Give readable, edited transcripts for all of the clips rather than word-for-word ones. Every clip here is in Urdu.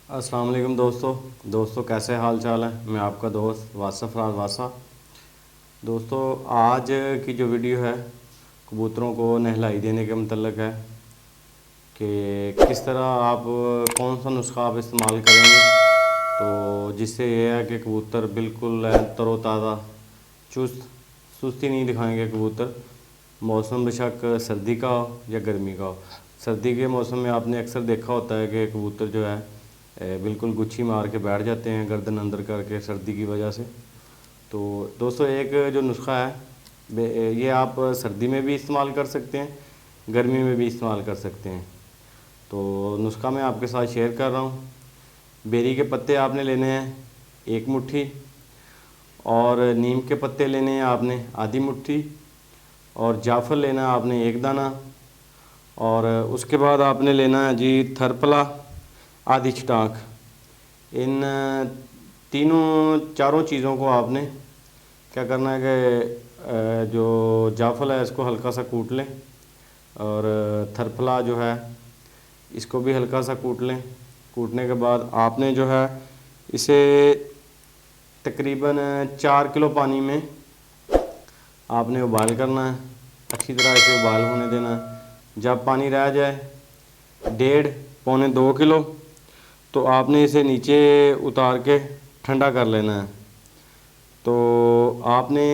السلام علیکم دوستو کیسے حال چال ہے؟ میں آپ کا دوست واصف راز واسا۔ دوستو آج کی جو ویڈیو ہے کبوتروں کو نہلائی دینے کے متعلق ہے کہ کس طرح آپ کون سا نسخہ آپ استعمال کریں گے تو جس سے یہ ہے کہ کبوتر بالکل تر و تازہ سستی نہیں دکھائیں گے کبوتر، موسم بشک سردی کا ہو یا گرمی کا ہو۔ سردی کے موسم میں آپ نے اکثر دیکھا ہوتا ہے کہ کبوتر جو ہے بالکل گچھی مار کے بیٹھ جاتے ہیں گردن اندر کر کے سردی کی وجہ سے۔ تو دوستو ایک جو نسخہ ہے یہ آپ سردی میں بھی استعمال کر سکتے ہیں، گرمی میں بھی استعمال کر سکتے ہیں۔ تو نسخہ میں آپ کے ساتھ شیئر کر رہا ہوں۔ بیری کے پتے آپ نے لینے ہیں 1 مٹھی، اور نیم کے پتے لینے ہیں آپ نے آدھی مٹھی، اور جعفر لینا ہے آپ نے 1 دانہ، اور اس کے بعد آپ نے لینا ہے جی تھرپلا آدھی چٹاک۔ ان چاروں چیزوں کو آپ نے کیا کرنا ہے کہ جو جعفر ہے اس کو ہلکا سا کوٹ لیں، اور تھرپلا جو ہے اس کو بھی ہلکا سا کوٹ لیں۔ کوٹنے کے بعد آپ نے جو ہے اسے تقریباً 4 کلو پانی میں آپ نے ابال کرنا ہے، اچھی طرح اسے ابال ہونے دینا ہے۔ جب پانی رہ جائے 1.5 پونے 2 کلو تو آپ نے اسے نیچے اتار کے ٹھنڈا کر لینا ہے۔ تو آپ نے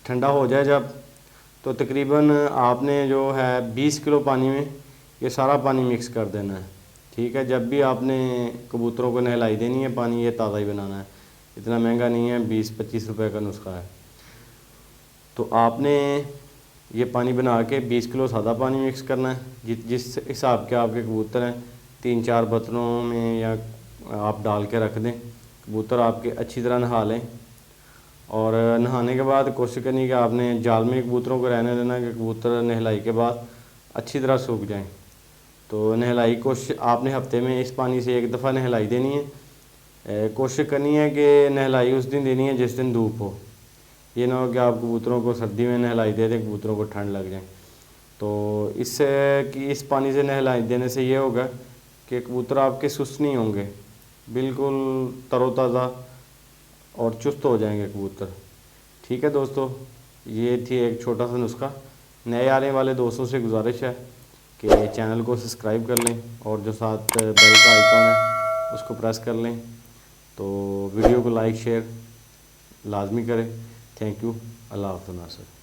ٹھنڈا ہو جائے جب تو تقریباً آپ نے جو ہے 20 کلو پانی میں یہ سارا پانی مکس کر دینا ہے، ٹھیک ہے۔ جب بھی آپ نے کبوتروں کو نہلائی دینی ہے پانی یہ تازہ ہی بنانا ہے، اتنا مہنگا نہیں ہے، 20-25 روپے کا نسخہ ہے۔ تو آپ نے یہ پانی بنا کے 20 کلو سادہ پانی مکس کرنا ہے، جس حساب کے آپ کے کبوتر ہیں 3-4 برتنوں میں یا آپ ڈال کے رکھ دیں، کبوتر آپ کے اچھی طرح نہا لیں۔ اور نہانے کے بعد کوشش کرنی کہ آپ نے جال میں کبوتروں کو رہنے دینا کہ کبوتر نہلائی کے بعد اچھی طرح سوکھ جائیں۔ تو نہلائی کوشش آپ نے ہفتے میں اس پانی سے 1 دفعہ نہلائی دینی ہے۔ کوشش کرنی ہے کہ نہلائی اس دن دینی ہے جس دن دھوپ ہو، یہ نہ ہو کہ آپ کبوتروں کو سردی میں نہلائی دے دیں کبوتروں کو ٹھنڈ لگ جائیں۔ تو اس پانی سے نہلائی دینے سے یہ ہوگا کہ کبوتر آپ کے سست نہیں ہوں گے، بالکل تر و تازہ اور چست ہو جائیں گے کبوتر، ٹھیک ہے دوستو۔ یہ تھی ایک چھوٹا سا نسخہ۔ نئے آنے والے دوستوں سے گزارش ہے کہ چینل کو سبسکرائب کر لیں اور جو ساتھ بیل کا آئیکن ہے اس کو پریس کر لیں۔ تو ویڈیو کو لائک شیئر لازمی کریں۔ تھینک یو، اللہ حافظ ناصر۔